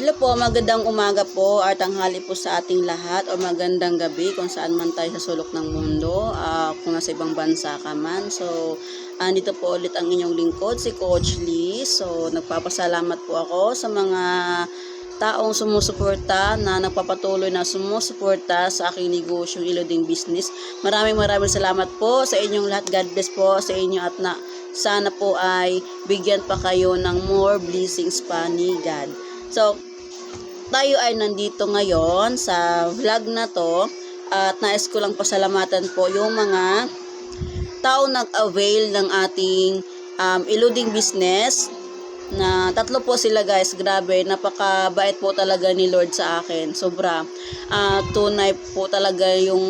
Hello po, magandang umaga po at tanghali po sa ating lahat o magandang gabi kung saan man tayo sa sulok ng mundo, kung nasa ibang bansa ka man. So, andito po ulit ang inyong lingkod, si Coach Lee. So, nagpapasalamat po ako sa mga taong sumusuporta na nagpapatuloy na sumusuporta sa aking negosyong Iluding Business. Maraming salamat po sa inyong lahat. God bless po sa inyo at sana po ay bigyan pa kayo ng more blessings pa ni God. So, tayo ay nandito ngayon sa vlog na to at nais ko lang pasalamatan po yung mga taong nag-avail ng ating Iluding Business na tatlo po sila guys. Grabe, napakabait po talaga ni Lord sa akin. Sobra. Tunay po talaga yung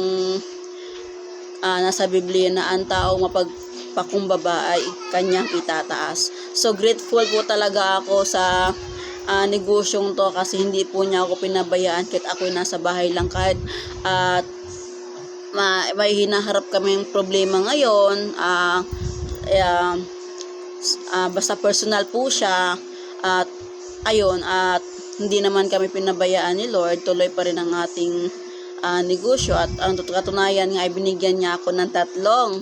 nasa Biblia na ang taong mapagpakumbaba ay kanyang itataas. So grateful po talaga ako sa negosyong to kasi hindi po niya ako pinabayaan kahit ako'y nasa bahay lang, kahit may hinaharap kaming problema ngayon, basta personal po siya at ayun, at hindi naman kami pinabayaan ni Lord, tuloy pa rin ang ating negosyo at ang katunayan nga ay binigyan niya ako ng tatlong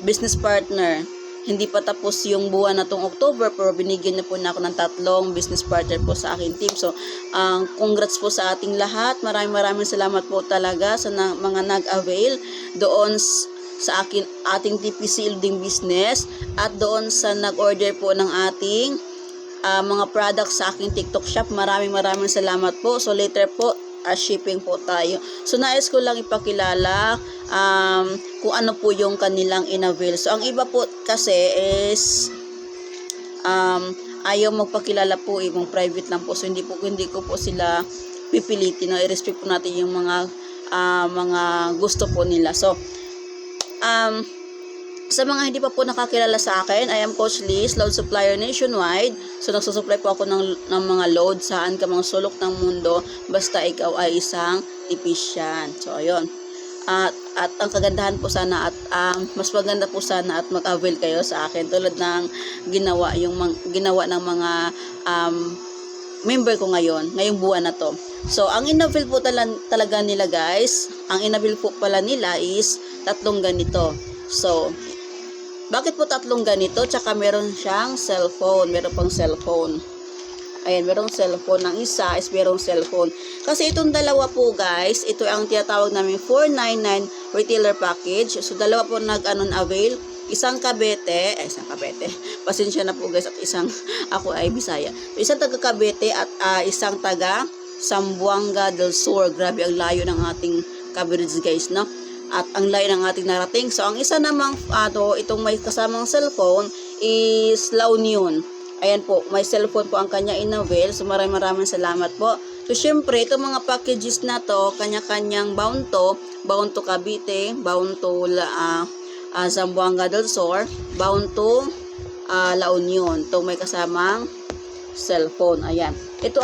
business partner. Hindi pa tapos yung buwan na tong October pero binigyan niya po na ako ng tatlong business partner po sa aking team. So, congrats po sa ating lahat. Maraming salamat po talaga sa mga nag-avail doon sa ating TPC Iluding Business at doon sa nag-order po ng ating mga products sa aking TikTok shop. Maraming salamat po. So, later po, shipping po tayo. So, nais ko lang ipakilala kung ano po yung kanilang inavail. So, ang iba po kasi is ayaw magpakilala po, ibang private lang po. So, hindi ko po sila pipilitin. No? I-respect po natin yung mga gusto po nila. So, sa mga hindi pa po nakakilala sa akin, I am Coach Liz, load supplier nationwide. So, nagsusupply po ako ng mga load saan ka mga sulok ng mundo basta ikaw ay isang tipisyan. So, ayun. At ang kagandahan po sana at mas maganda po sana at mag-avail kayo sa akin tulad ng ginawa ng mga member ko ngayong buwan na to. So, ang inavail po talaga nila guys, ang inavail po pala nila is tatlong ganito. So, bakit po tatlong ganito? Tsaka meron siyang cellphone. Meron pang cellphone. Ayan, merong cellphone. Ang isa is merong cellphone. Kasi itong dalawa po guys, ito ang tinatawag namin 499 retailer package. So, dalawa po nag-avail. Isang Cavite. Pasensya na po guys at isang, ako ay Bisaya. So, isang taga Cavite at isang taga Zamboanga del Sur. Grabe ang layo ng ating coverage guys, no? At ang layo ng ating narating. So, ang isa namang itong may kasamang cellphone is La Union. Ayan po, may cellphone po ang kanya inavail. So, maraming salamat po. So, syempre, itong mga packages na to, kanya-kanyang bound to Cavite, bound to Zamboanga del Sur, bound to La Union. Itong may kasamang cellphone. Ayan. Ito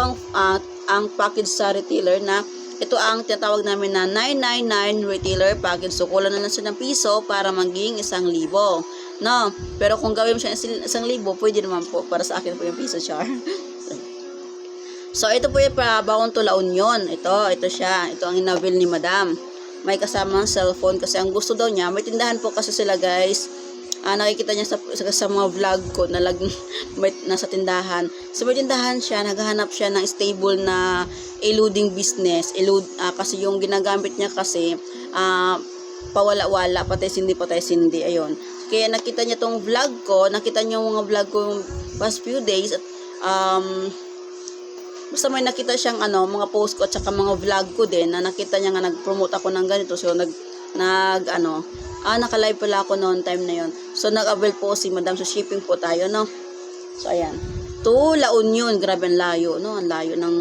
ang package sa retailer na ito ang tinatawag namin na 999 retailer package. So, kulang na lang siya ng piso para maging 1,000. No? Pero kung gawin mo siya 1,000, pwede naman po. Para sa akin po yung piso, char. So, ito po yung bound to La Union. Ito siya. Ito ang inavail ni Madam. May kasamang cellphone kasi ang gusto daw niya. May tindahan po kasi sila guys. Nakikita niya sa mga vlog ko na nasa tindahan. So, may tindahan siya, naghahanap siya ng stable na eluding business. Kasi yung ginagamit niya kasi, pawala-wala, patay sindi. Ayun. Kaya nakita niya tong vlog ko, nakita niya yung mga vlog ko past few days. At, basta may nakita siyang mga post ko at saka mga vlog ko din na nakita niya nga nag-promote ako ng ganito. So, naka-live pala ako noon time na yon. So, nag-avail po si Madam. So, shipping po tayo, no? So, ayan. To La Union. Grabe ang layo, no? Ang layo ng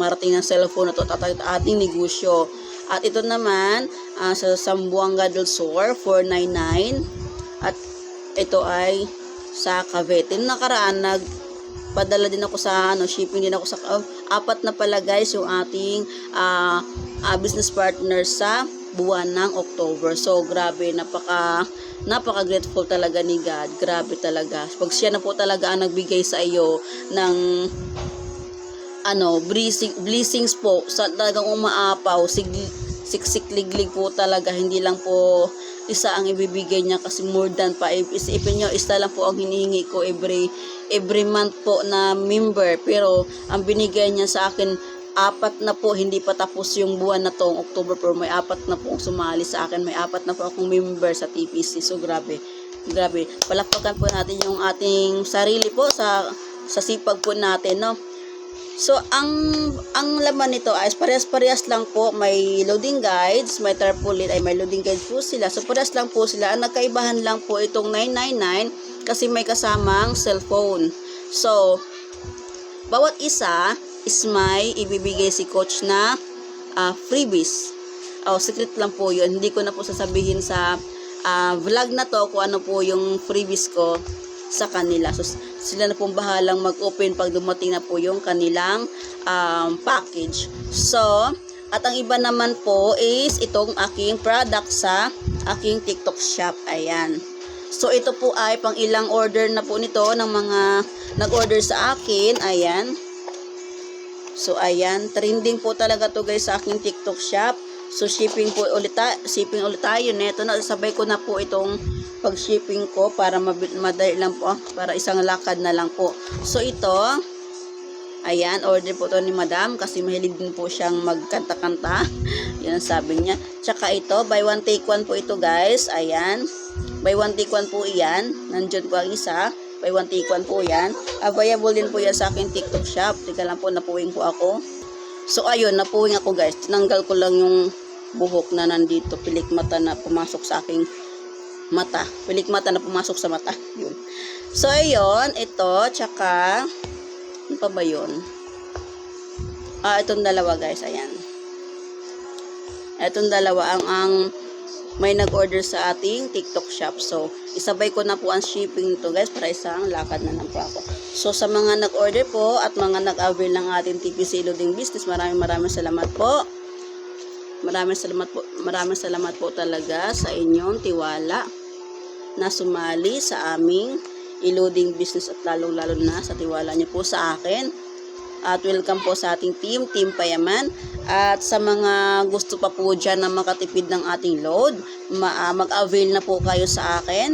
marating ng cellphone na to at ating negosyo. At ito naman, sa Zamboanga del Sur, 499. At ito ay sa Cavite. Noong nakaraan, nagpadala din ako sa, shipping din ako sa, apat na pala guys, yung ating business partner sa buwan ng October. So, grabe, napaka-grateful talaga ni God. Grabe talaga. Pag siya na po talaga ang nagbigay sa iyo ng blessings po. Sa talagang umaapaw, siksik-liglig po talaga. Hindi lang po isa ang ibibigay niya kasi more than pa. Isipin nyo, isa lang po ang hinihingi ko every month po na member. Pero ang binigay niya sa akin, 4 na po, hindi pa tapos yung buwan na tong October, pero may 4 na po ang sumali sa akin. May 4 na po akong member sa TPC. So grabe. Grabe. Palakpakan po natin yung ating sarili po sa sipag po natin, no? So, ang laman nito ay parehas-parehas lang po. May loading guides, may tarpaulin, ay may loading guides po sila. So, parehas lang po sila. Ang nagkaibahan lang po itong 999 kasi may kasamang cellphone. So, bawat isa is may ibibigay si coach na freebies. Secret lang po yun. Hindi ko na po sasabihin sa vlog na to kung ano po yung freebies ko sa kanila. So, sila na pong bahalang mag-open pag dumating na po yung kanilang package. So, at ang iba naman po is itong aking product sa aking TikTok shop. Ayan. So, ito po ay pang ilang order na po nito ng mga nag-order sa akin. Ayan. So, ayan. Trending po talaga to guys sa aking TikTok shop. So, shipping ulit tayo. Neto na, sabay ko na po itong pag-shipping ko para madali lang po. Para isang lakad na lang po. So, ito, ayan, order po to ni Madam kasi mahilig din po siyang magkanta-kanta. Yan ang sabi niya. Tsaka ito, buy one take one po ito guys. Ayan. Buy one take one po iyan. Nandiyan po ang isa. Buy one take one po yan. Available din po yan sa akin TikTok shop. Tika lang po, napuwing po ako. So, ayun, napuwing ako guys. Tinanggal ko lang yung buhok na nandito. Pilik mata na pumasok sa aking mata. Pilik mata na pumasok sa mata. Yun. So, ayun. Ito, tsaka ano pa ba yun? Itong dalawa guys. Ayan. Itong dalawa ang may nag-order sa ating TikTok shop. So, isabay ko na po ang shipping nito guys para isang lakad na lang po ako. So, sa mga nag-order po at mga nag-avail ng ating TPC Loading Business, maraming salamat po. Maraming salamat po talaga sa inyong tiwala na sumali sa aming i-loading business at lalong-lalo na sa tiwala niyo po sa akin. At welcome po sa ating Team Payaman. At sa mga gusto pa po dyan na makatipid ng ating load, mag-avail na po kayo sa akin.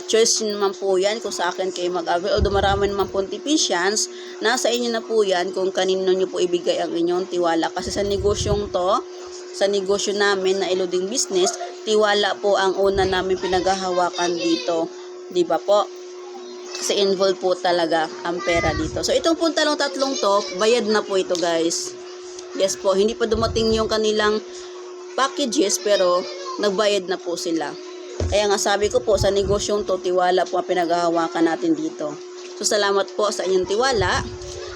Choice naman po yan kung sa akin kayo mag-avail. Although marami naman po tipicians, nasa inyo na po yan kung kanino nyo po ibigay ang inyong tiwala. Kasi sa negosyong to, sa negosyo namin na i-loading business, tiwala po ang una namin pinaghahawakan dito. Diba po? Kasi involved po talaga ang pera dito. So, itong po tatlong to, bayad na po ito guys. Yes po, hindi pa dumating yung kanilang packages, pero nagbayad na po sila. Kaya nga sabi ko po, sa negosyong to, tiwala po ang pinaghahawakan natin dito. So, salamat po sa inyong tiwala.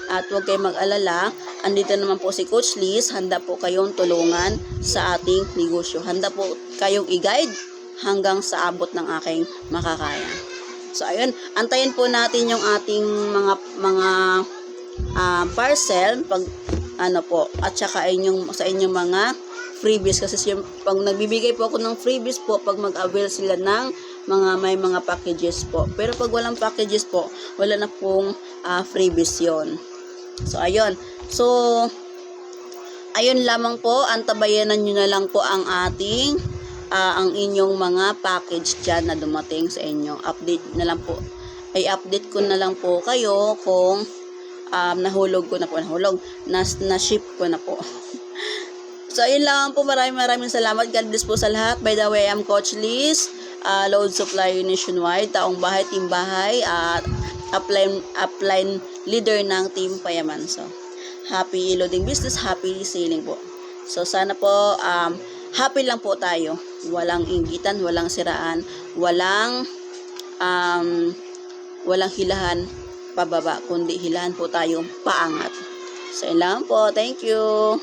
At huwag kayong mag-alala, andito naman po si Coach Liz, handa po kayong tulungan sa ating negosyo. Handa po kayong i-guide hanggang sa abot ng aking makakaya. So, ayun, antayin po natin yung ating mga parcel pag at saka sa inyong mga freebies kasi pag nagbibigay po ako ng freebies po pag mag-avail sila ng may mga packages po. Pero pag walang packages po, wala na pong freebies yon. So, ayun. So, ayun lamang po. Antabayanan nyo na lang po ang ang inyong mga package dyan na dumating sa inyo. Update na lang po. Update ko na lang po kayo kung nahulog ko na po. Na-ship ko na po. So, ayun lang po. Maraming salamat. God bless po sa lahat. By the way, I'm Coach Liz. Load supplier nationwide. Taong bahay, team bahay. Upline leader ng Team Payaman. So, happy loading business. Happy selling po. So, sana po happy lang po tayo. Walang inggitan, walang siraan, walang hilahan pababa, kundi hilahan po tayong paangat. So, yun lang po. Thank you.